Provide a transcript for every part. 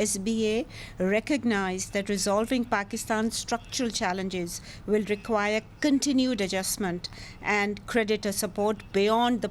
SBA recognize that resolving Pakistan's structural challenges will require continued adjustment and creditor support beyond the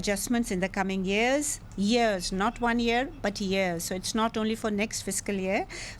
adjustments in the coming years, not 1 year but years, so it's not only for next fiscal year।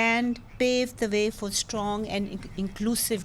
and pave the way for strong and inclusive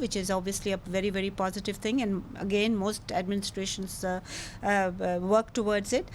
which is obviously a very very positive thing and again most administrations work towards it,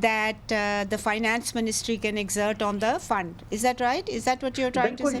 that the finance ministry can exert on the fund. Is that right? Is that what you're trying to say?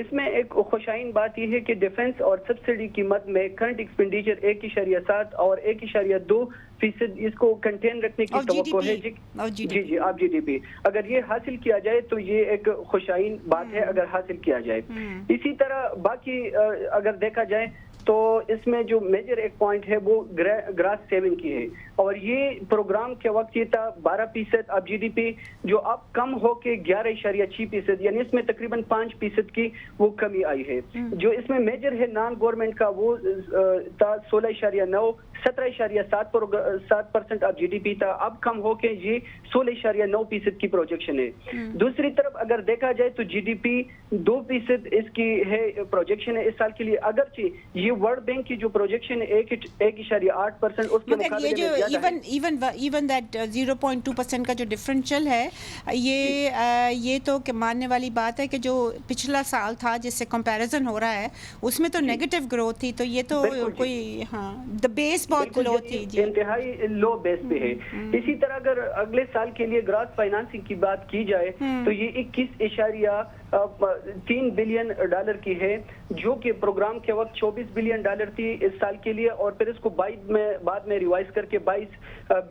اس میں ایک خوشائن بات یہ ہے کہ defence اور subsidy کی مد میں کرنٹ ایکسپینڈیچر 1.7 اور 1.2% اس کو کنٹین رکھنے کی توقع ہے. جی آپ جی ڈی پی اگر یہ حاصل کیا جائے تو یہ ایک خوشائن بات ہے اگر حاصل کیا جائے. اسی طرح باقی اگر دیکھا جائے تو اس میں جو میجر ایک پوائنٹ ہے وہ گراس سیونگ کی ہے اور یہ پروگرام کے وقت یہ تھا 12% اب جی ڈی پی جو اب کم ہو کے 11.6%، یعنی اس میں تقریباً 5% کی وہ کمی آئی ہے. جو اس میں میجر ہے نان گورنمنٹ کا وہ تھا 16.9، 17.7% اب جی ڈی پی تھا، اب کم ہو کے یہ 16.9% کی پروجیکشن ہے. دوسری طرف اگر دیکھا جائے تو جی ڈی پی 2% اس کی ہے پروجیکشن ہے اس سال کے لیے، اگرچہ یہ ورلڈ بینک کی جو پروجیکشن ہے 1.8% اس کے مقابلے میں ایون دیٹ 0.2% کا جو ڈفرینشیل ہے یہ تو ماننے والی بات ہے کہ جو پچھلا سال تھا جس سے کمپیریزن ہو رہا ہے اس میں تو نیگیٹو گروتھ تھی، تو یہ تو کوئی دا بیس بہت لو تھی، انتہائی لو بیس پہ ہے. اسی طرح اگر اگلے سال کے لیے گراس فائنانسنگ کی بات کی جائے تو یہ 21.3 بلین ڈالر کی ہے جو کہ پروگرام کے وقت 24 بلین ڈالر تھی اس سال کے لیے، اور پھر اس کو بعد میں ریوائز کر کے 22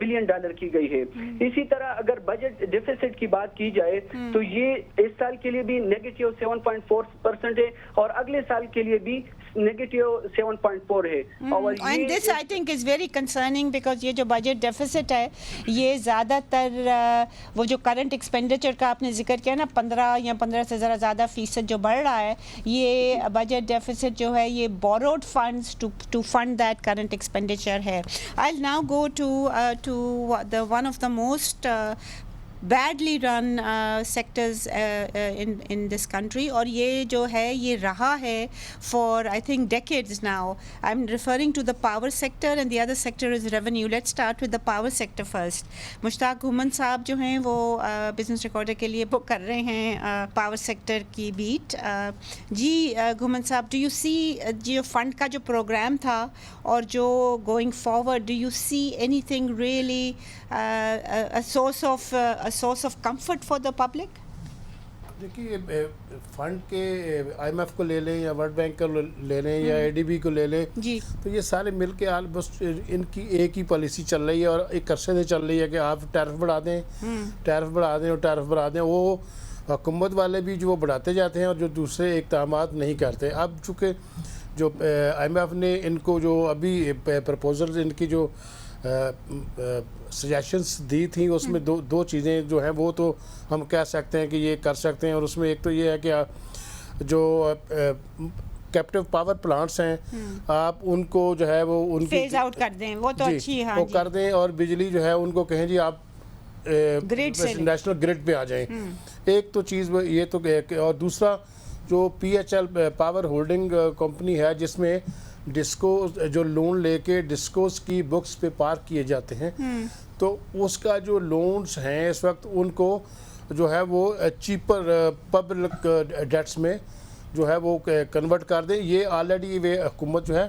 بلین ڈالر کی گئی ہے. اسی طرح اگر بجٹ ڈیفیسٹ کی بات کی جائے تو یہ اس سال کے لیے بھی نیگیٹو 7.4% ہے اور اگلے سال کے لیے بھی نیگیٹو 7.4 ہے. اور and this I think is very concerning because یہ جو بجٹ ڈیفیسٹ ہے یہ زیادہ تر وہ جو کرنٹ ایکسپینڈیچر کا آپ نے ذکر کیا نا 15 سے ذرا زیادہ فیصد جو بڑھ رہا ہے، یہ بجٹ ڈیفیسٹ جو ہے یہ borrowed funds to fund that current expenditure ہے. I will now go to one of the most badly run sectors in this country, اور یہ جو ہے یہ رہا ہے for I think decades now. I'm referring to the power sector and the other sector is revenue. Let's start with the power sector first. مشتاق گھومن صاحب جو ہیں وہ بزنس ریکارڈر کے لیے بک کر رہے ہیں پاور سیکٹر کی بیٹ. جی گھومن صاحب، do you see جو فنڈ کا جو پروگرام تھا اور جو going forward, do you see anything really a source of comfort for the public? دیکھیے فنڈ کے آئی ایم ایف کو لے لیں یا ورلڈ بینک کو لے لیں یا اے ڈی بی کو لے لیں تو یہ سارے مل کے آلموسٹ ان کی ایک ہی پالیسی چل رہی ہے اور ایک عرصے سے چل رہی ہے کہ آپ ٹیرف بڑھا دیں اور ٹیرف بڑھا دیں. وہ حکومت والے بھی جو وہ بڑھاتے جاتے ہیں اور جو دوسرے اقدامات نہیں کرتے. اب چونکہ جو آئی ایم ایف نے ان کو جو ابھی پرپوزلز ان کی جو سجیشنس دی تھیں اس میں دو چیزیں جو ہیں وہ تو ہم کہہ سکتے ہیں کہ یہ کر سکتے ہیں، اور اس میں ایک تو یہ ہے کہ جو کیپٹیو پاور پلانٹس ہیں آپ ان کو جو ہے وہ ان کی فیز آؤٹ کر دیں، وہ تو اچھی وہ کر دیں اور بجلی جو ہے ان کو کہیں جی آپ نیشنل گریڈ پہ آ جائیں. ایک تو چیز یہ تو، اور دوسرا جو P H L power holding company ہے جس میں ڈسکو جو لون لے کے ڈسکوز کی بکس پہ پارک کیے جاتے ہیں تو اس کا جو لونز ہیں اس وقت ان کو جو ہے وہ چیپر پبلک ڈیٹس میں جو ہے وہ کنورٹ کر دیں. یہ آلریڈی حکومت جو ہے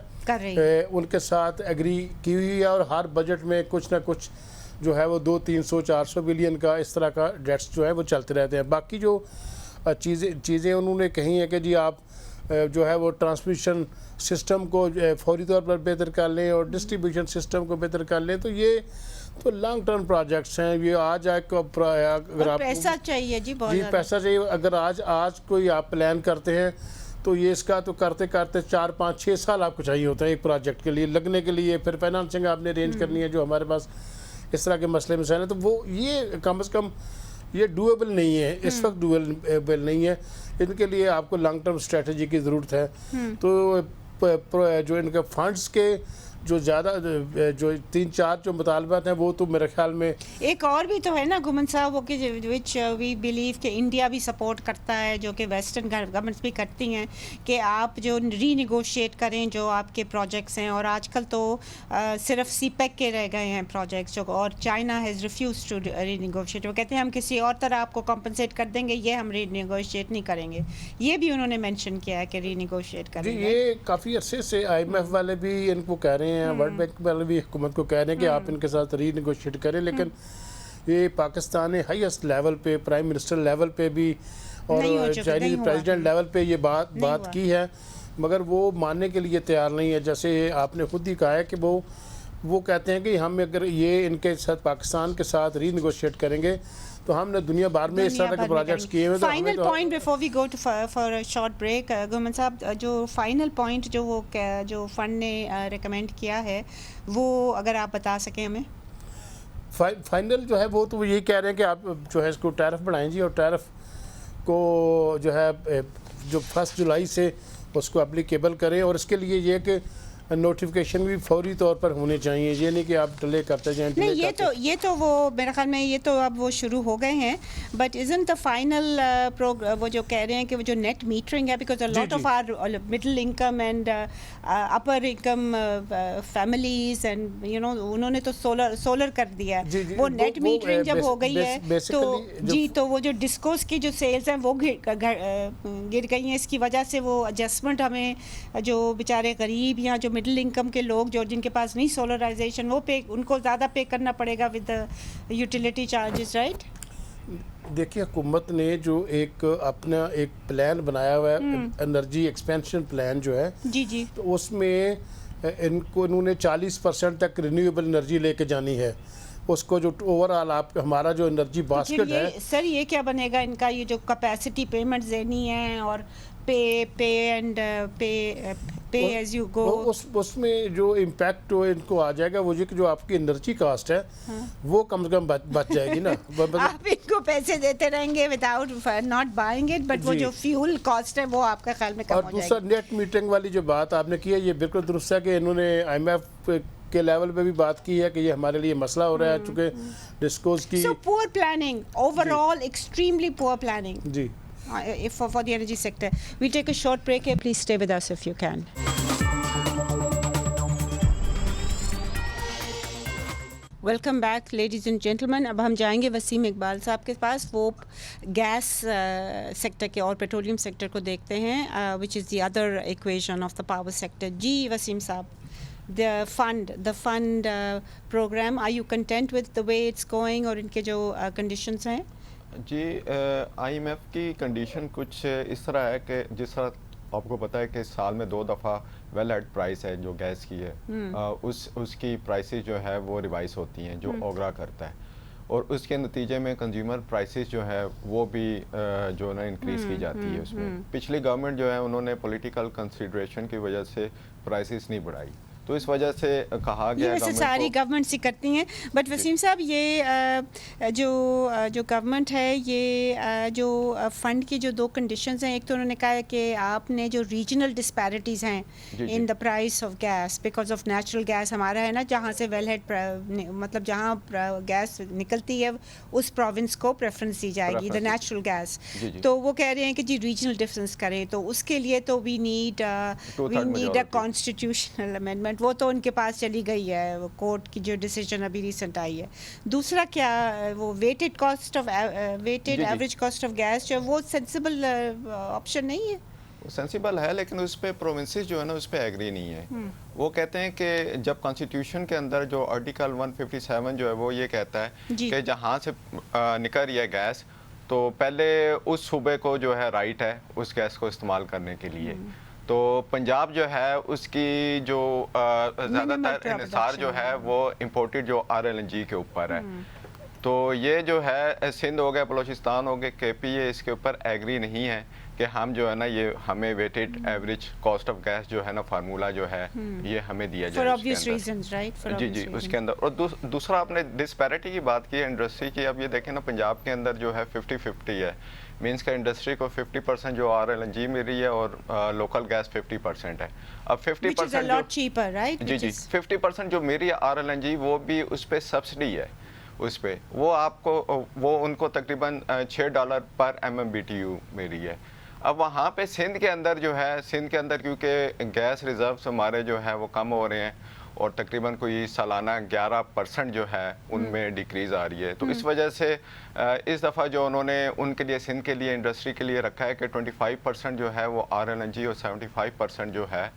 ان کے ساتھ ایگری کی ہوئی ہے اور ہر بجٹ میں کچھ نہ کچھ جو ہے وہ 200-300-400 بلین کا اس طرح کا ڈیٹس جو ہے وہ چلتے رہتے ہیں. باقی جو چیزیں انہوں نے کہیں ہیں کہ جی آپ جو ہے وہ ٹرانسمیشن سسٹم کو فوری طور پر بہتر کر لیں اور ڈسٹریبیوشن سسٹم کو بہتر کر لیں، تو یہ تو لانگ ٹرم پروجیکٹس ہیں. یہ آج اگر آپ پیسہ چاہیے جی پیسہ چاہیے، اگر آج کوئی آپ پلان کرتے ہیں تو یہ اس کا تو کرتے 4-5-6 سال آپ کو چاہیے ہوتا ہے ایک پروجیکٹ کے لیے لگنے کے لیے. پھر فائنانسنگ آپ نے ارینج کرنی ہے جو ہمارے پاس اس طرح کے مسئلے مسائل ہیں، تو وہ یہ کم از کم یہ ڈویبل نہیں ہے اس وقت، ڈویبل نہیں ہے. ان کے لیے آپ کو لانگ ٹرم اسٹریٹجی کی ضرورت ہے. تو جو ان کے فنڈز کے جو زیادہ جو 3-4 جو مطالبات ہیں وہ تو میرے خیال میں ایک اور بھی تو ہے نا گھومن صاحب، وہ کہ وچ وی بلیو کہ انڈیا بھی سپورٹ کرتا ہے، جو کہ ویسٹرن گورنمنٹس بھی کرتی ہیں، کہ آپ جو ری نیگوشیٹ کریں جو آپ کے پروجیکٹس ہیں. اور آج کل تو صرف سی پیک کے رہ گئے ہیں پروجیکٹس جو، اور China has refuses to renegotiate. وہ کہتے ہیں ہم کسی اور طرح آپ کو کمپنسیٹ کر دیں گے، یہ ہم ری نیگوشیٹ نہیں کریں گے. یہ بھی انہوں نے مینشن کیا ہے کہ ری نیگوشیٹ کریں گے. یہ کافی عرصے سے آئی ایم ایف والے بھی ان کو کہہ رہے ہیں، ورلڈ بینک والے بھی حکومت کو کہہ رہے ہیں کہ آپ ان کے ساتھ ری نیگوشیٹ کریں، لیکن یہ پاکستان ہائیسٹ لیول پہ پرائم منسٹر لیول پہ بھی اور چائنیز پریزیڈنٹ لیول پہ یہ بات کی ہے، مگر وہ ماننے کے لیے تیار نہیں ہے. جیسے آپ نے خود ہی کہا ہے کہ وہ کہتے ہیں کہ ہم اگر یہ ان کے ساتھ پاکستان کے ساتھ ری نیگوشیٹ کریں گے تو ہم نے دنیا بھر میں اس طرح کے پروجیکٹس کیے ہوئے. Final point before we go for short break, government صاحب جو فائنل پوائنٹ جو فنڈ نے ریکمینڈ کیا ہے وہ اگر آپ بتا سکیں ہمیں. فائنل جو ہے وہ تو یہی کہہ رہے ہیں کہ آپ جو ہے اس کو ٹیرف بڑھائیں جی، اور ٹیرف کو جو ہے جو 1 جولائی سے اس کو اپلیکیبل کریں، اور اس کے لیے یہ کہ نوٹیفیکیشن بھی فوری طور پر ہونے چاہیے، یہ نہیں کہ آپ ڈیلے کرتے جائیں. نہیں، یہ تو وہ میرے خیال میں یہ تو اب وہ شروع ہو گئے ہیں، بٹ ازنٹ دا فائنل وہ جو کہہ رہے ہیں کہ وہ جو نیٹ میٹرنگ ہے، because lot of our middle income and upper income families and you know انہوں نے تو سولر کر دیا ہے، وہ نیٹ میٹرنگ جب ہو گئی ہے تو وہ جو ڈسکوز کی جو سیلز ہیں وہ گر گئی ہیں. اس کی وجہ سے وہ ایڈجسٹمنٹ ہمیں جو بیچارے غریب یا جو مڈل انکم کے لوگ جو جن کے پاس نہیں سولرائزیشن وہ ان کو زیادہ پے کرنا پڑے گا ود یوٹیلیٹی چارجز، رائٹ؟ دیکھیے حکومت نے جو اپنا ایک پلان بنایا ہوا ہے، انرجی ایکسپینشن پلان جو ہے جی، تو اس میں انہوں نے 40% تک رینیویبل انرجی لے کے جانی ہے. اس کو جو اوور آل ہمارا جو انرجی باسکٹ ہے سر، یہ کیا بنے گا ان کا؟ یہ جو کیپیسٹی پیمنٹ دینی ہے اور پے ایز یو گو، اس میں جو امپیکٹ ان کو آ جائے گا وہ یہ کہ جو آپ کی انرجی کاسٹ ہے وہ کم سے کم بچ جائے گی نا. آپ ان کو پیسے دیتے رہیں گے without not buying it, but وہ جو فیول کاسٹ ہے وہ آپ کا خیال میں کم ہو جائے گی. اور دوسرا نیٹ میٹنگ والی جو بات آپ نے کی ہے یہ بالکل درست ہے کہ انہوں نے IMF کے لیول پہ بھی بات کی ہے کہ یہ ہمارے لیے مسئلہ ہو رہا ہے چونکہ ڈسکوز کی poor planning overall extremely poor planning جی for the energy sector. We'll take a short break here. Please stay with us if you can. Welcome back ladies and gentlemen. اب ہم جائیں گے وسیم اقبال صاحب کے پاس، وہ گیس سیکٹر کے اور پیٹرولیم سیکٹر کو دیکھتے ہیں which is the other equation of the power sector. جی Waseem sahib, the fund program, are you content with the way it's going اور ان کے جو کنڈیشنز ہیں؟ جی IMF کی کنڈیشن کچھ اس طرح ہے کہ جس طرح آپ کو پتہ ہے کہ سال میں 2 دفعہ ویل ہیڈ پرائس ہے جو گیس کی ہے، اس کی پرائسز جو ہے وہ ریوائز ہوتی ہیں جو اوگرا کرتا ہے، اور اس کے نتیجے میں کنزیومر پرائسز جو ہے وہ بھی جو ہے نا انکریز کی جاتی ہے. اس میں پچھلی گورنمنٹ جو ہے انہوں نے پولیٹیکل کنسیڈریشن کی وجہ سے پرائسز نہیں بڑھائی، تو اس وجہ سے کہا گیا یہ ساری گورنمنٹ سے کرتی ہیں. بٹ وسیم صاحب، یہ جو گورنمنٹ ہے یہ جو فنڈ کی جو 2 کنڈیشنز ہیں، ایک تو انہوں نے کہا ہے کہ آپ نے جو ریجنل ڈسپیرٹیز ہیں in the price of gas because of natural gas ہمارا ہے نا، جہاں سے ویل ہیڈ مطلب جہاں گیس نکلتی ہے اس پروونس کو پریفرنس دی جائے گی دا نیچرل گیس. تو وہ کہہ رہے ہیں کہ جی ریجنل ڈفرینس کریں، تو اس کے لیے تو we need a constitutional amendment. وہ تو ان کے پاس چلی گئی ہے کورٹ کی جو ڈیسیجن ابھی ریسنٹ آئی ہے. دوسرا کیا وہ weighted average cost of gas جو وہ سینسیبل آپشن نہیں ہے؟ سینسیبل ہے، لیکن اس پہ پروونسز جو ہے نا اس پہ ایگری نہیں ہے. وہ کہتے ہیں کہ جب کانسٹیٹیوشن کے اندر جو آرٹیکل 157 جو ہے وہ یہ کہتا ہے کہ جہاں سے نکل رہی ہے گیس تو پہلے اس صوبے کو جو ہے رائٹ ہے اس گیس کو استعمال کرنے کے لیے. تو پنجاب جو ہے اس کی جو زیادہ تر انحصار جو ہے وہ امپورٹڈ جو RLNG کے اوپر ہے. تو یہ جو ہے سندھ ہو گیا، بلوچستان ہو گیا، KP اس کے اوپر ایگری نہیں ہے کہ ہم جو ہے نا یہ ہمیں weighted average cost of gas جو ہے نا فارمولا جو ہے یہ ہمیں دیا جائے جی اس کے اندر. اور دوسرا آپ نے ڈسپیرٹی کی بات کی ہے انڈسٹری کی. اب یہ دیکھیں نا پنجاب کے اندر جو ہے 50-50 ہے، مینس کا انڈسٹری کو 50% جو RLNG مل رہی ہے اور لوکل گیس 50% ہے. اب 50% جی 50% جو میری RLNG وہ بھی اس پہ سبسڈی ہے، اس پہ وہ آپ کو وہ ان کو تقریباً $6 پر MMBTU میری ہے. اب وہاں پہ سندھ کے اندر جو ہے، سندھ کے اندر کیونکہ گیس ریزروز ہمارے جو ہے وہ کم ہو رہے ہیں اور تقریباً کوئی سالانہ 11% جو ہے ان میں ڈیکریز آ رہی ہے. تو اس وجہ سے اس دفعہ جو انہوں نے ان کے لیے سندھ کے لیے انڈسٹری کے لیے رکھا ہے کہ 25% جو ہے وہ RLNG اور 75% جو ہے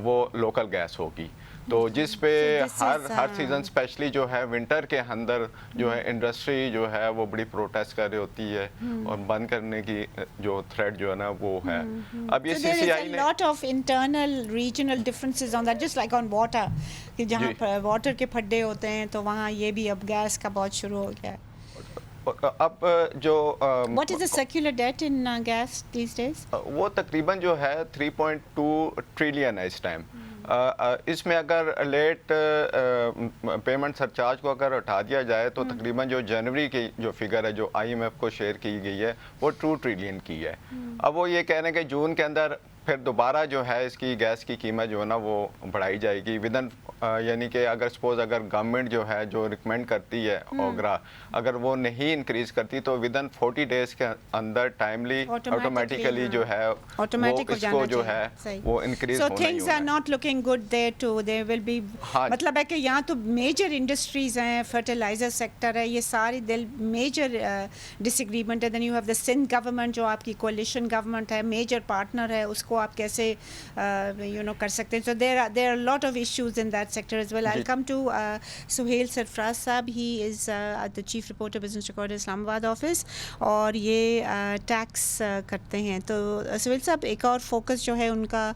وہ لوکل گیس ہوگی. تو جس پہ ہر سیزن اسپیشلی جو ہے ونٹر کے اندر جو ہے انڈسٹری جو ہے وہ بڑی پروٹیسٹ کر رہی ہوتی ہے اور بند کرنے کی جو تھریٹ جو ہے نا وہ ہے. اب یہ سی سی آئی نے lot of internal regional differences on that, just like on water, کہ جہاں واٹر کے پھڈے ہوتے ہیں تو وہاں یہ بھی اب گیس کا بہت شروع ہو گیا ہے. اب جو What is the circular debt in gas these days? وہ تقریباً جو ہے 3.2 ٹریلین ہے اس ٹائم. اس میں اگر لیٹ پیمنٹ سرچارج کو اگر ہٹا دیا جائے تو تقریباً جو جنوری کی جو فگر ہے جو آئی ایم ایف کو شیئر کی گئی ہے وہ 2 ٹریلین کی ہے. اب وہ یہ کہہ رہے ہیں کہ جون کے اندر پھر دوبارہ جو ہے اس کی گیس کی قیمت جو ہے نا وہ بڑھائی جائے گی ودن یعنی کہ اگر سپوز اگر گورنمنٹ جو ہے جو ریکمینڈ کرتی ہے اوگرا اگر وہ نہیں انکریز کرتی تو ودن 40 ڈیز کے اندر ٹائملی آٹومیٹیکلی جو ہے اس کو جو ہے وہ انکریز ہونا ہی ہونا ہے. So things are not looking good there too. There will be مطلب ہے کہ یہاں تو میجر انڈسٹریز ہیں, فرٹیلائزر سیکٹر ہے, یہ ساری میجر ڈس ایگریمنٹ ہے. Then you have the Sindh government جو آپ کی کولیشن گورنمنٹ ہے, میجر پارٹنر ہے, اس کو آپ کیسے کر سکتے ہیں. So there are a lot of issues in that sector as well. I'll come to Suhail Sarfraz Saab. He is the chief reporter Business Recorder Islamabad office اور یہ ٹیکس کرتے ہیں. تو سہیل صاحب ایک اور فوکس جو ہے ان کا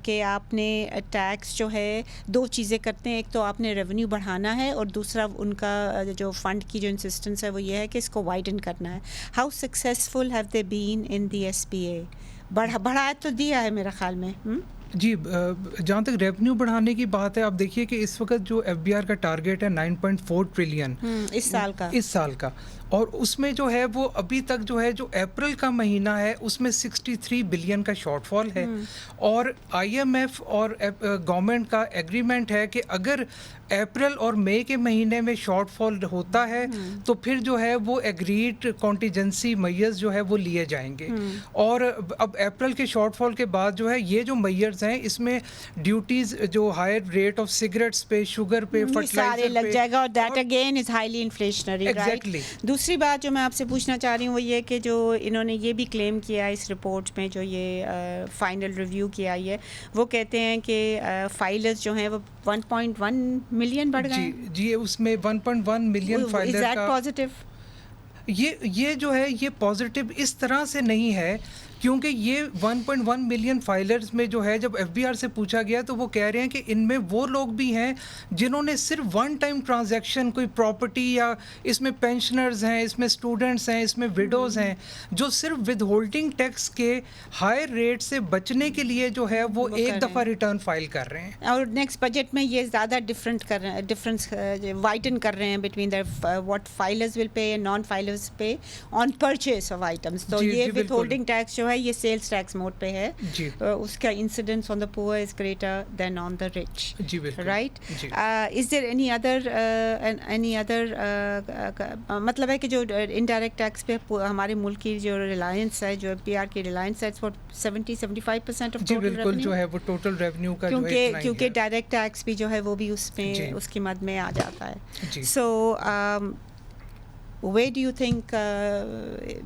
کہ آپ نے ٹیکس جو ہے 2 چیزیں کرتے ہیں, ایک تو آپ نے ریونیو بڑھانا ہے اور دوسرا ان کا جو فنڈ کی جو انسسٹنس ہے وہ یہ ہے کہ اس کو وائڈن کرنا ہے. How successful have they been in the S P A? بڑھا تو دیا ہے میرا خیال میں. جی, جہاں تک ریونیو بڑھانے کی بات ہے, آپ دیکھیے کہ اس وقت جو ایف بی آر کا ٹارگیٹ ہے 9.4 ٹریلین اس سال کا, اور اس میں جو ہے وہ ابھی تک جو ہے جو اپریل کا مہینہ ہے اس میں 63 بلین کا شارٹ فال ہے. اور آئی ایم ایف اور گورنمنٹ کا ایگریمنٹ ہے کہ اگر اپریل اور مئی کے مہینے میں شارٹ فال ہوتا ہے تو پھر جو ہے وہ ایگریڈ کانٹیجنسی میئرز جو ہے وہ لیے جائیں گے. اور اب اپریل کے شارٹ فال کے بعد جو ہے یہ جو میئرز ہیں اس میں ڈیوٹیز جو ہائر ریٹ آف سگریٹس پہ, شوگر پہ, فرٹیلائزر لگ جائے گا, اور that again is highly inflationary. Exactly. دوسری بات جو میں آپ سے پوچھنا چاہ رہی ہوں وہ یہ کہ جو انہوں نے یہ بھی کلیم کیا ہے اس رپورٹ میں جو یہ فائنل ریویو کی آئی ہے, وہ کہتے ہیں کہ فائلرز جو ہیں وہ 1.1 ملین بڑھ گئے. جی اس میں 1.1 ملین فائلر کا. Is that positive? یہ جو ہے یہ پازیٹیو اس طرح سے نہیں ہے کیونکہ یہ 1.1 ملین فائلرز میں جو ہے جب ایف بی آر سے پوچھا گیا تو وہ کہہ رہے ہیں کہ ان میں وہ لوگ بھی ہیں جنہوں نے صرف ون ٹائم ٹرانزیکشن کوئی پراپرٹی, یا اس میں پینشنرز ہیں, اس میں اسٹوڈنٹس ہیں, اس میں وڈوز ہیں, جو صرف ود ہولڈنگ ٹیکس کے ہائر ریٹ سے بچنے کے لیے جو ہے وہ ایک دفعہ ریٹرن فائل کر رہے ہیں. اور نیکسٹ بجٹ میں یہ زیادہ ڈفرینس وائٹن کر رہے ہیں between what filers will pay and non filers pay on purchase of items. تو یہ ود ہولڈنگ ٹیکس جو ہے یہ سیلز ٹیکس موڈ پہ ہے, اس کا انسیڈنس آن دا پور is greater than on the rich. جی بالکل. Right. Is there any other مطلب ہے کہ جو انڈائریکٹ ٹیکس پہ ہمارے ملک کی جو ریلائنس ہے, جو پی آر کی ریلائنس ہے, 70-75% آف ٹوٹل ریونیو جو ہے وہ ٹوٹل ریونیو کا کیونکہ ڈائریکٹ ٹیکس بھی جو ہے وہ بھی اس میں اس کی مد میں آ جاتا ہے. سو where do you think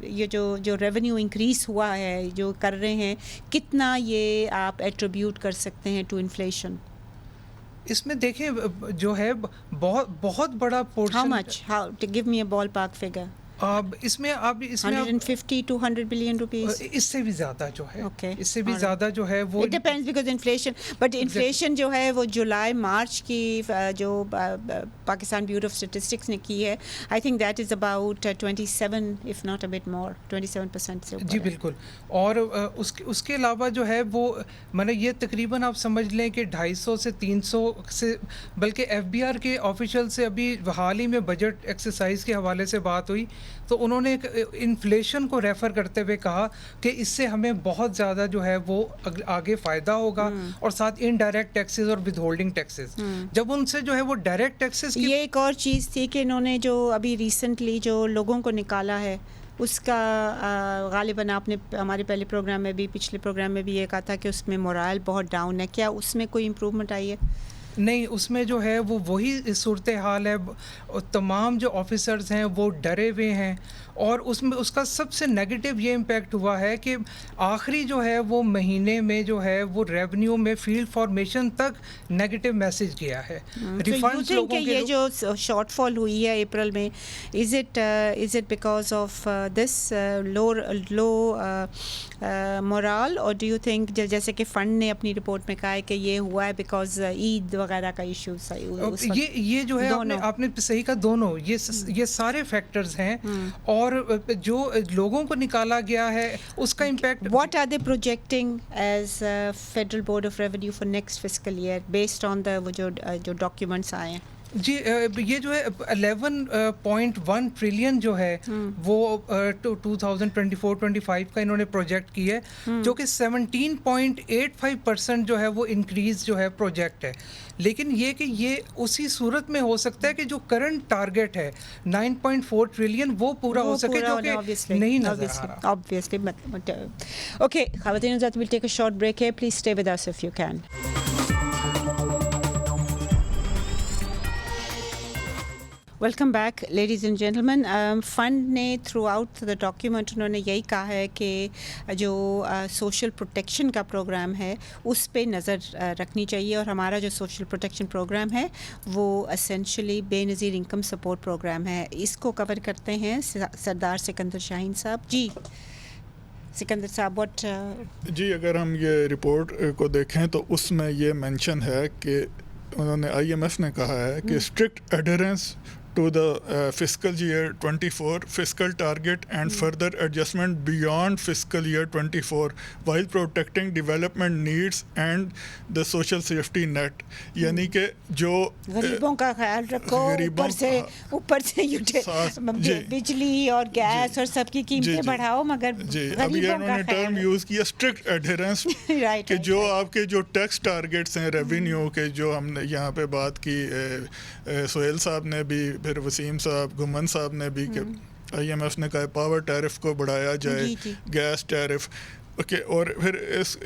یہ جو ریونیو انکریز ہوا ہے جو کر رہے ہیں, کتنا یہ آپ ایٹریبیوٹ کر سکتے ہیں ٹو انفلیشن؟ اس میں دیکھیں جو ہے بہت بڑا portion. How much? To give me a ballpark figure. اس میں آپ 150 to 100 billion rupees. اس سے بھی زیادہ جو ہے, اس سے بھی زیادہ جو ہے وہ it depends because inflation, but inflation جو ہے وہ جولائی مارچ کی جو پاکستان بیورو آف اسٹیٹسٹکس نے کی ہے, I think that is about 27 if not a bit more, 27% سے اوپر. جی بالکل. اور اس کے علاوہ جو ہے وہ میں یہ تقریباً آپ سمجھ لیں کہ 250 سے 300 سے, بلکہ ایف بی آر کے آفیشیل سے ابھی حال ہی میں بجٹ ایکسرسائز کے حوالے سے بات ہوئی تو انہوں نے انفلیشن کو ریفر کرتے ہوئے کہا کہ اس سے ہمیں بہت زیادہ جو ہے وہ آگے فائدہ ہوگا, اور ساتھ انڈائریکٹ ٹیکسز اور ود ہولڈنگ ٹیکسز. جب ان سے جو ہے وہ ڈائریکٹ ٹیکسز یہ ایک اور چیز تھی کہ انہوں نے جو ابھی ریسنٹلی جو لوگوں کو نکالا ہے اس کا غالباً آپ نے ہمارے پہلے پروگرام میں بھی, پچھلے پروگرام میں بھی یہ کہا تھا کہ اس میں مورائل بہت ڈاؤن ہے. کیا اس میں کوئی امپروومنٹ آئی ہے؟ نہیں, اس میں جو ہے وہ وہی صورتحال ہے. تمام جو آفیسرز ہیں وہ ڈرے ہوئے ہیں, اور اس میں اس کا سب سے نیگیٹو یہ امپیکٹ ہوا ہے کہ آخری جو ہے وہ مہینے میں جو ہے وہ ریونیو میں فیلڈ فارمیشن تک نیگیٹو میسج گیا ہے. ریفنڈز لوگوں کے یہ جو شارٹ فال ہوئی ہے اپریل میں, is it because of this low morale, اور ڈو یو تھنک جیسے کہ فنڈ نے اپنی رپورٹ میں کہا ہے کہ یہ ہوا ہے بیکاز عید وغیرہ کا ایشو. یہ جو ہے آپ نے صحیح کہا, دونوں یہ سارے فیکٹرز ہیں, اور جو لوگوں کو نکالا گیا ہے اس کا impact. What are they projecting as federal board of revenue for next fiscal year based on جو ڈاکیومنٹس آئے ہیں؟ جی, یہ جو ہے 11.1 ٹریلین جو ہے وہ 2024-25 کا انہوں نے پروجیکٹ کی ہے, جو کہ 17.85% جو ہے وہ انکریز جو ہے پروجیکٹ ہے. لیکن یہ کہ یہ اسی صورت میں ہو سکتا ہے کہ جو کرنٹ ٹارگٹ ہے 9.4 ٹریلین وہ پورا ہو سکے, جو کہ نہیں نظر آ رہا. Obviously. Okay, خواتین حضرات, we'll take a short break here. Please stay with us if you can. Welcome back ladies and gentlemen. Fund نے تھرو آؤٹ دا ڈاکیومنٹ انہوں نے یہی کہا ہے کہ جو سوشل پروٹیکشن کا پروگرام ہے اس پہ نظر رکھنی چاہیے, اور ہمارا جو سوشل پروٹیکشن پروگرام ہے وہ اسینشلی بے نظیر انکم سپورٹ پروگرام ہے. اس کو کور کرتے ہیں سردار سکندر شاہین صاحب. جی سکندر صاحب, واٹ؟ جی, اگر ہم یہ رپورٹ کو دیکھیں تو اس میں یہ مینشن ہے کہ انہوں نے IMF نے کہا ہے کہ strict adherence to the fiscal year 24 fiscal target and further adjustment beyond fiscal year 24 while protecting development needs and the social safety net. یعنی کہ جو غریبوں کا خیال رکھو, اوپر سے بجلی اور گیس اور سب کی قیمتیں بڑھاؤ, مگر ابھی انہوں نے ٹرم یوز کیا اسٹرکٹ ایڈہرنس, کہ جو آپ کے جو ٹیکس ٹارگیٹس ہیں ریونیو کے, جو ہم نے یہاں پہ بات کی, سہیل صاحب نے بھی, پھر وسیم صاحب, گھمن صاحب نے بھی, کہ IMF نے کہا پاور ٹیرف کو بڑھایا جائے, گیس ٹیرف, اوکے, اور پھر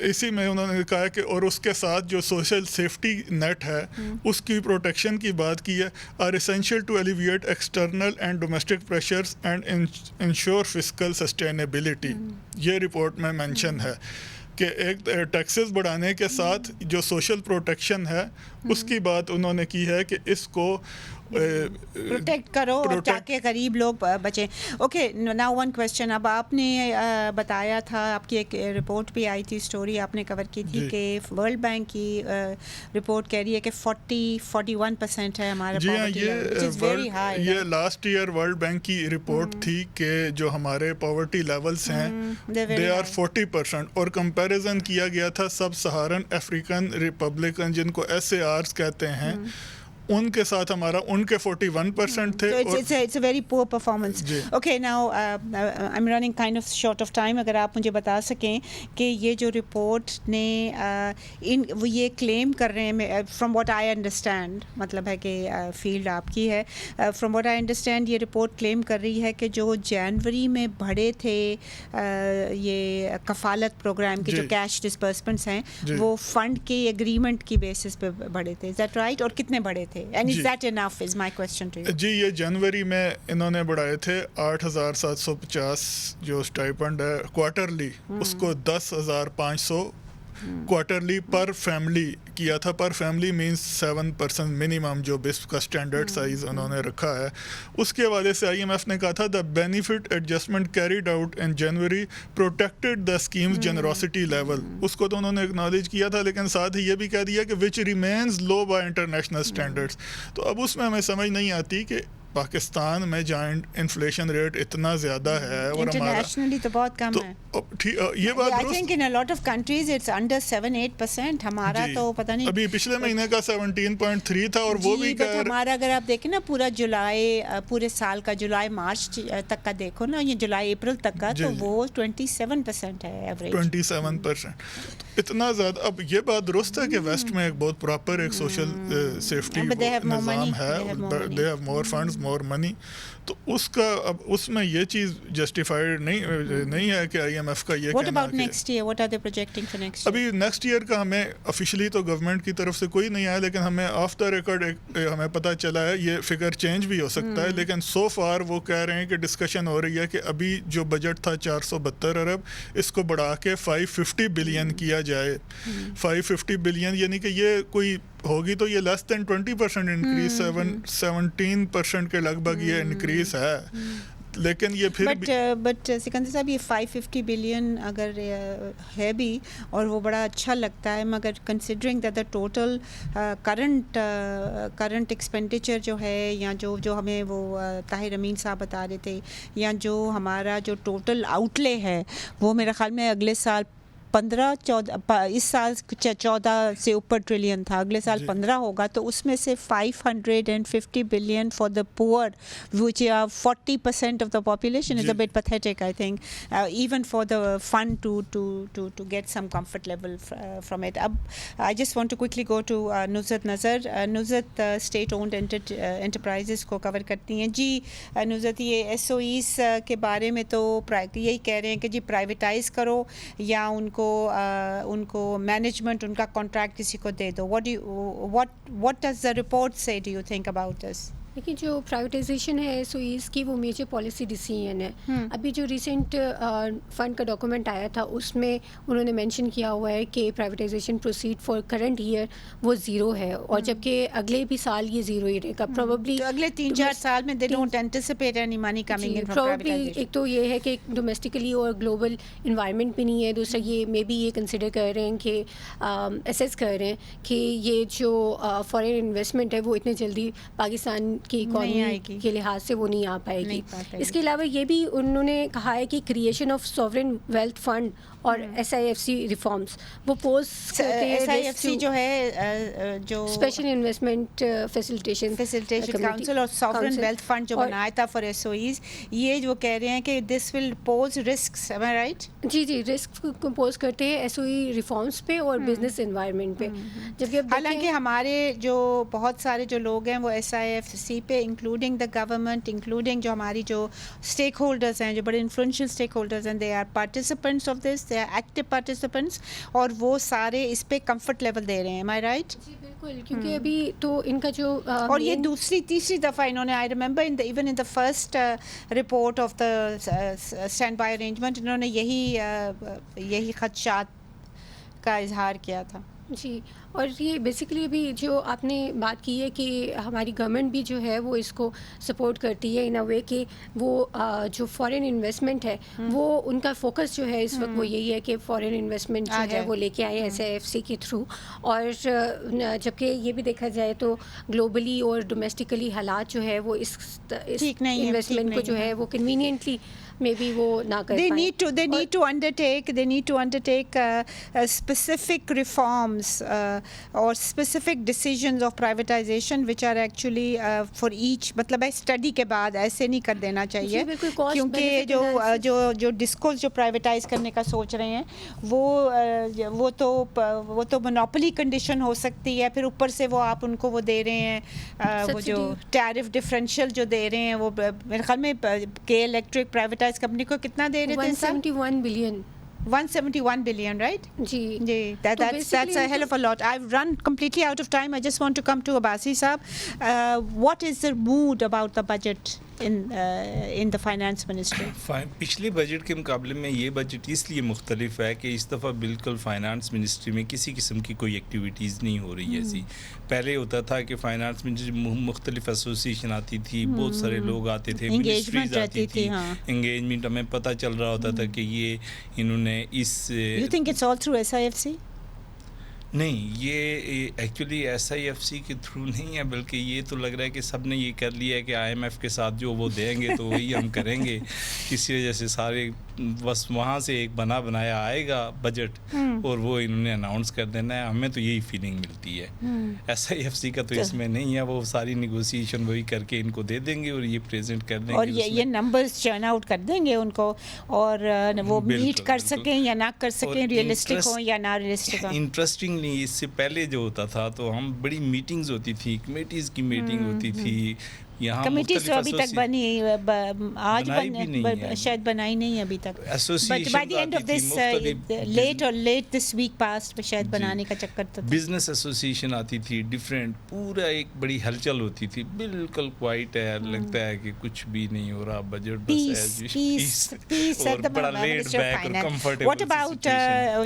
اسی میں انہوں نے کہا کہ اور اس کے ساتھ جو سوشل سیفٹی نیٹ ہے اس کی پروٹیکشن کی بات کی ہے, are essential to alleviate external and domestic pressures and ensure fiscal sustainability. یہ رپورٹ میں مینشن ہے کہ ایک ٹیکسز بڑھانے کے ساتھ جو سوشل پروٹیکشن ہے اس کی بات انہوں نے کی ہے کہ اس کو پروٹیکٹ کرو تاکہ غریب لوگ بچیں. Okay, now one question. اب آپ نے بتایا تھا, آپ کی ایک رپورٹ بھی آئی تھی, اسٹوری آپ نے کور کی تھی کہ ورلڈ بینک کی رپورٹ کہہ رہی ہے کہ 41% ہے ہمارا poverty level, which is very high. یہ لاسٹ ایئر ورلڈ بینک کی رپورٹ تھی کہ جو ہمارے پاورٹی لیولس ہیں دے آر 40%, اور کمپیریزن کیا گیا تھا سب سہارن افریقن ریپبلکن جن کو SARs کہتے ہیں, ان کے ساتھ ہمارا ان کے 41% تھے. It's a very poor performance. Okay, now I'm running kind of short of time. اگر آپ مجھے بتا سکیں کہ یہ جو رپورٹ نے وہ یہ کلیم کر رہے ہیں, from what I understand, مطلب ہے کہ فیلڈ آپ کی ہے, from what I understand یہ رپورٹ کلیم کر رہی ہے کہ جو جنوری میں بڑھے تھے یہ کفالت پروگرام کے جو کیش ڈسبرسمنٹس ہیں وہ فنڈ کے ایگریمنٹ کی بیسس پہ بڑھے تھے. Is that right? اور کتنے بڑھے تھے؟ And is that enough is my question to you. جی, یہ جنوری میں انہوں نے بڑھائے تھے 8,750 جو اسٹائپنڈ ہے کوارٹرلی, اس کو 10,500 کوارٹرلی پر فیملی کیا تھا. پر فیملی مینس 7% منیمم جو بسپ کا اسٹینڈرڈ سائز انہوں نے رکھا ہے. اس کے حوالے سے IMF نے کہا تھا the benefit adjustment carried out in January protected the schemes generosity level. اس کو تو انہوں نے اکنالج کیا تھا, لیکن ساتھ ہی یہ بھی کہہ دیا کہ which remains low by international standards. تو اب اس میں ہمیں سمجھ نہیں آتی کہ پاکستان میں جائنٹ انفلیشن ریٹ اتنا زیادہ ہے اور انٹرنیشنلی تو بہت کم ہے. یہ بات I think in a lot of countries it's under 7-8%. ہمارا تو پتہ نہیں, ابھی پچھلے مہینے کا 17.3 تھا, اور وہ بھی ہمارا اگر آپ دیکھیں نا پورا جولائی, پورے سال کا جولائی مارچ تک کا دیکھو نا, یہ جولائی اپریل تک کا, تو وہ 27% ہے ایوریج. 27%. اتنا زیادہ. اب یہ بات درست ہے کہ ویسٹ میں ایک بہت پراپر ایک سوشل سیفٹی نظام ہے, دے ہیو مور فنڈز مور منی, تو اس کا اب اس میں یہ چیز جسٹیفائڈ نہیں ہے کہ آئی ایم ایف کا یہ کہنا ہے. ابھی نیکسٹ ایئر کا ہمیں آفیشلی تو گورنمنٹ کی طرف سے کوئی نہیں آیا, لیکن ہمیں آف دا ریکارڈ ہمیں پتہ چلا ہے, یہ فگر چینج بھی ہو سکتا ہے, لیکن سو فار وہ کہہ رہے ہیں کہ ڈسکشن ہو رہی ہے کہ ابھی جو بجٹ تھا 472 ارب اس کو بڑھا کے 550 بلین کیا جائے. 550 بلین یعنی کہ یہ کوئی ہوگی تو یہ لیس دین 20% انکریز, 17% کے لگ بھگ یہ انکریز ہے. لیکن یہ پھر بٹ سکندر صاحب یہ 550 بلین اگر ہے بھی اور وہ بڑا اچھا لگتا ہے, مگر considering that the total current expenditure جو ہے, یا جو ہمیں وہ طاہر امین صاحب بتا رہے تھے, یا جو ہمارا جو ٹوٹل آؤٹ لے ہے وہ میرے خیال میں اگلے سال 14 اس سال 14 سے اوپر ٹریلین تھا, اگلے سال 15 ہوگا, تو اس میں سے 550 billion for the poor which are 40% of the population is a bit pathetic I think, even for the fun to get some comfort level from it. اب I just want to quickly go to Nusrat Nazar. Nusrat state owned enterprises کو کور کرتی ہیں. جی نصرت, یہ S O as کے بارے میں تو یہی کہہ رہے ہیں کہ جی پرائیویٹائز کرو یا ان کو مینجمنٹ ان کا کانٹریکٹ کسی کو دے دو. what does the report say, do you think about this? لیکن جو پرائیویٹائزیشن ہے سو اس کی وہ میجر پالیسی ڈیسیژن ہے. ابھی جو ریسنٹ فنڈ کا ڈاکومنٹ آیا تھا اس میں انہوں نے مینشن کیا ہوا ہے کہ privatization proceed for current year وہ 0 ہے, اور جبکہ اگلے بھی سال یہ 0 ہی رہے گا پروبیبلی. اگلے 3-4 سال میں they don't anticipate any money coming in from privatization. ایک تو یہ ہے کہ ڈومیسٹکلی اور گلوبل انوائرمنٹ بھی نہیں ہے, دوسرا یہ میں بھی یہ کنسیڈر کر رہے ہیں کہ اسیس کر رہے ہیں کہ یہ جو فارن انویسٹمنٹ ہے وہ اتنے جلدی پاکستان کی اکانومی کے لحاظ سے وہ نہیں آ پائے گی. اس کے علاوہ یہ بھی انہوں نے کہا ہے کہ creation of sovereign wealth fund اور S I F C reforms وہ پوز کرتے ہیں. ایس آئی ایف سی جو ہے جو اسپیشل انویسٹمنٹ فیسیلیٹیشن کاؤنسل اور سوورن ویلتھ فنڈ جو بنایا تھا فار ایس او ایز, یہ وہ کہہ رہے ہیں کہ this will pose risks, am I right? جی رسک کو پوز کرتے ہیں ایس او ای ریفارمس پہ اور بزنس انوائرمنٹ پہ. جبکہ حالانکہ ہمارے جو بہت سارے جو لوگ ہیں وہ ایس آئی ایف سی پہ, انکلوڈنگ دا گورنمنٹ, انکلوڈنگ جو ہماری جو اسٹیک ہولڈرز ہیں, جو بڑے انفلوئنشیل اسٹیک ہولڈرز ہیں, they are participants of this, they are active participants, اور وہ سارے اس پہ کمفرٹ لیول دے رہے ہیں. am I right? جی بالکل, کیونکہ ابھی تو ان کا جو اور یہ دوسری تیسری دفعہ انہوں نے, I remember even in the first report of the stand by arrangement, انہوں نے یہی خدشات کا اظہار کیا تھا. جی, اور یہ بیسیکلی ابھی جو آپ نے بات کی ہے کہ ہماری گورنمنٹ بھی جو ہے وہ اس کو سپورٹ کرتی ہے ان اے وے کہ وہ جو فارن انویسٹمنٹ ہے وہ ان کا فوکس جو ہے اس وقت وہ یہی ہے کہ فارن انویسٹمنٹ جو ہے وہ لے کے آئے ایس آئی ایف سی کے تھرو. اور جبکہ یہ بھی دیکھا جائے تو گلوبلی اور ڈومیسٹکلی حالات جو ہے وہ اس انویسٹمنٹ کو جو ہے وہ کنوینئنٹلی میں بھی وہ نہ کر پائیں. They need to undertake specific reforms or specific decisions of privatization which are actually for each, مطلب اسٹڈی کے بعد ایسے نہیں کر دینا چاہیے, کیونکہ جو ڈسکوز جو پرائیویٹائز کرنے کا سوچ رہے ہیں وہ تو مونوپلی کنڈیشن ہو سکتی ہے, پھر اوپر سے وہ آپ ان کو وہ دے رہے ہیں وہ جو ٹیرف ڈفرینشیل جو دے رہے ہیں, وہ میرے خیال میں کے الیکٹرک پرائیویٹائز کمپنی کو کتنا دے رہے تھے؟ 171 بلین. 171 billion, right? جی. That's a hell of a lot. I've run completely out of time. I just want to come to Abbasi Saab. What is the mood about the budget in the finance ministry? پچھلے budget کے مقابلے میں یہ budget اس لیے مختلف ہے کہ اس دفعہ بالکل فائنانس منسٹری میں کسی قسم کی کوئی ایکٹیویٹیز نہیں ہو رہی ایسی. پہلے ہوتا تھا کہ فائنانس منسٹری مختلف ایسوسیشن آتی تھی, بہت سارے لوگ آتے تھے, منسٹریز آتی تھی, انگیجمنٹ ہمیں پتہ چل رہا ہوتا تھا کہ یہ انہوں نے اس. You think it's all through SIFC? نہیں, یہ actually S I F C کے تھرو نہیں ہے, بلکہ یہ تو لگ رہا ہے کہ سب نے یہ کر لیا ہے کہ آئی ایم ایف کے ساتھ جو وہ دیں گے تو وہی ہم کریں گے. کسی وجہ سے سارے بس وہاں سے ایک بنا بنایا آئے گا بجٹ اور وہ انہوں نے اناؤنس کر دینا ہے. ہمیں تو یہی فیلنگ ملتی ہے. SIFC کا تو اس میں نہیں ہے, وہ ساری نیگوسیشن وہی کر کے ان کو دے دیں گے اور یہ پریزنٹ کر دیں گے, اور یہ نمبرز چرن آؤٹ کر دیں گے ان کو, اور وہ میٹ کر سکیں یا نہ کر سکیں, ریئلسٹک ہوں یا نہ ریئلسٹک ہوں. انٹرسٹنگلی اس سے پہلے جو ہوتا تھا تو ہم بڑی میٹنگز ہوتی تھی, کمیٹیز کی میٹنگ ہوتی تھی. یہاں کمیٹیز تو ابھی تک بنی, آج شاید بنائی نہیں ابھی تک, but by the end of this let this week past شاید بنانے کا چکر تھا. بزنس ایسوسیشن آتی تھی ڈفرینٹ, پورا ایک بڑی ہلچل ہوتی تھی. بالکل کوائٹ ہے, لگتا ہے کہ کچھ بھی نہیں ہو رہا, بجٹ بس اور بڑا لیڈ بیک اور کمفرٹیبل. واٹ اباؤٹ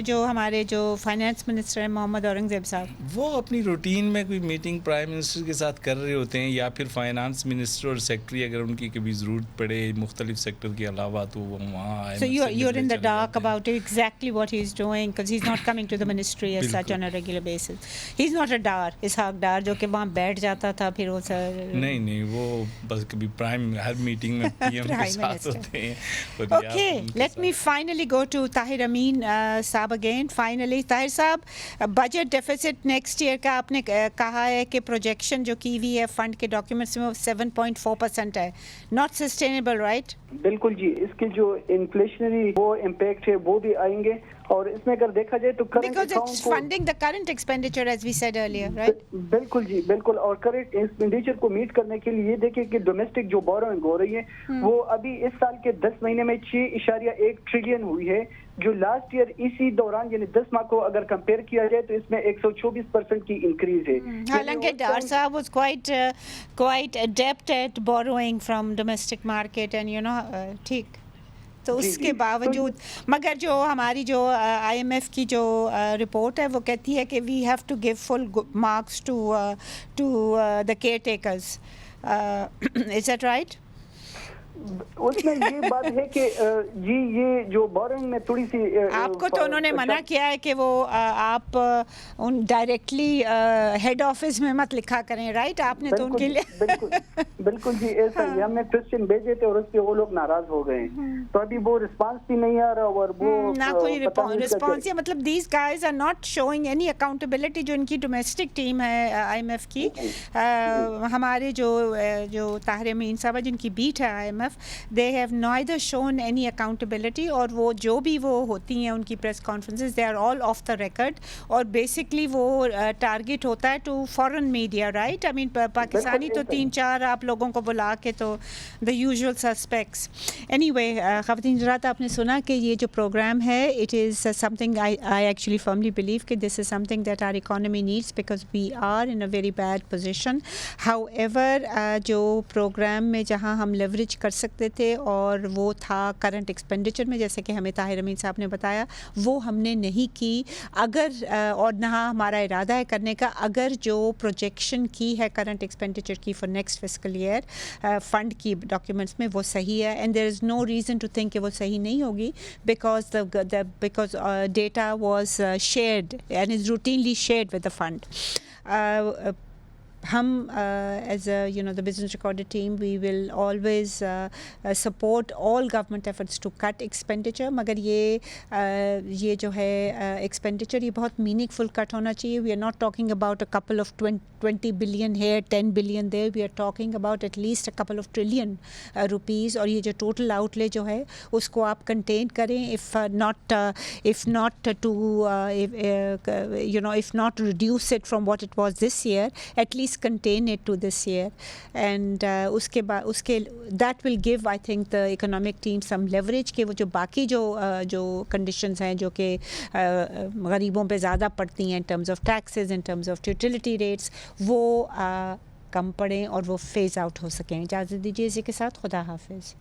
جو ہمارے جو فائنانس منسٹر ہیں محمد اورنگزیب صاحب, وہ اپنی روٹین میں کوئی میٹنگ پرائم منسٹر کے ساتھ کر رہے ہوتے ہیں, یا پھر فائنانس منسٹر اور سیکٹری اگر ان کی کبھی ضرورت پڑے مختلف سیکٹر کے علاوہ تو وہ وہاں آئے. So you're in the dark about exactly what he's doing because he's not coming to the ministry as such on a regular basis. He's not a dar, Ishaq Dar جو کہ وہاں بیٹھ جاتا تھا پھر وہ نہیں وہ بس کبھی پرائم ہر میٹنگ میں پی ایم کے ساتھ ہوتے ہیں. Okay, let me finally go to Tahir Amin صاحب again. Finally Tahir صاحب, بجٹ ڈیفیسٹ نیکسٹ ایئر کا آپ نے کہا ہے کہ پروجیکشن جو کی ہوئی ہے فنڈ کے ڈاکیومنٹس میں 7.4% ہے, ناٹ سسٹینیبل, رائٹ؟ بالکل جی, اس کے جو انفلیشنری وہ امپیکٹ ہے وہ بھی آئیں گے, اور اس میں اگر دیکھا جائے تو because it's funding the current expenditure as we said earlier, right? بالکل جی بالکل, اور کرنٹ ایکسپینڈیچر کو میٹ کرنے کے لیے یہ دیکھیں کہ ڈومیسٹک جو بورونگ ہو رہی ہے وہ ابھی اس سال کے 10 مہینے میں 6.1 ٹریلین ہوئی ہے, جو لاسٹ ایئر اسی دوران یعنی 10 ماہ کو اگر کمپیئر کیا جائے تو اس میں 124% کی انکریز ہے. حالانکہ ڈار صاحب was quite adept at borrowing from domestic market and you know ٹھیک, تو اس کے باوجود مگر جو ہماری جو IMF کی جو رپورٹ ہے وہ کہتی ہے کہ we have to give full marks to the caretakers. Is that right? اس میں یہ بات ہے کہ جی یہ جو بورنگ میں تھوڑی سی آپ کو تو انہوں نے منع کیا ہے کہ وہ آپ ان ڈائریکٹلی ہیڈ آفس میں مت لکھا کریں, رائٹ؟ آپ نے تو ان کے لیے بالکل جی ایسا ہی, ہم نے کوسچن بھیجے تھے اور اس پہ وہ لوگ ناراض ہو گئے, تو ابھی وہ رسپانس بھی نہیں آ رہا, اور وہ نہ کوئی رسپانس, مطلب these guys are not showing any accountability. جو ان کی ڈومیسٹک ٹیم ہے IMF کی, ہمارے جو طاہر امین صاحب جن کی بیٹ ہے IMF, they have neither shown any accountability, اور وہ جو بھی وہ ہوتی ہیں ان کی press conferences they are all off the record, اور بیسکلی وہ ٹارگٹ ہوتا ہے ٹو فورن میڈیا, رائٹ؟ آئی مین پاکستانی تو 3-4 آپ لوگوں کو بلا کے تو the usual suspects. Anyway, خواتین حضرات, آپ نے سنا کہ یہ جو پروگرام ہے it is something I actually firmly believe کہ this is something that our economy needs because we are in a very bad position. However, جو پروگرام میں جہاں ہم لیوریج کر سکتے تھے اور وہ تھا کرنٹ ایکسپینڈیچر میں, جیسے کہ ہمیں طاہر امین صاحب نے بتایا, وہ ہم نے نہیں کی. اگر اور نہ ہمارا ارادہ ہے کرنے کا, اگر جو پروجیکشن کی ہے کرنٹ ایکسپینڈیچر کی for next fiscal year fund کی ڈاکیومنٹس میں وہ صحیح ہے, and there is no reason to think کہ وہ صحیح نہیں ہوگی because data was shared and is routinely shared with the fund. ہم as the business recorder team we will always support all government efforts to cut expenditure, مگر یہ جو ہے expenditure یہ بہت meaningful cut ہونا چاہیے. We are not talking about a couple of 20 billion here, 10 billion there, we are talking about at least a couple of trillion rupees, اور یہ جو total outlay جو ہے اس کو آپ contain کریں, if not reduce it from what it was this year, at least contain it to this year, and uske that will give I think the economic team some leverage کہ وہ جو باقی جو conditions ہیں جو کہ غریبوں پہ زیادہ پڑتی ہیں in terms of taxes, in terms of utility rates, وہ کم پڑیں اور وہ فیز آؤٹ ہو سکیں. اجازت دیجیے اسی کے ساتھ خدا حافظ.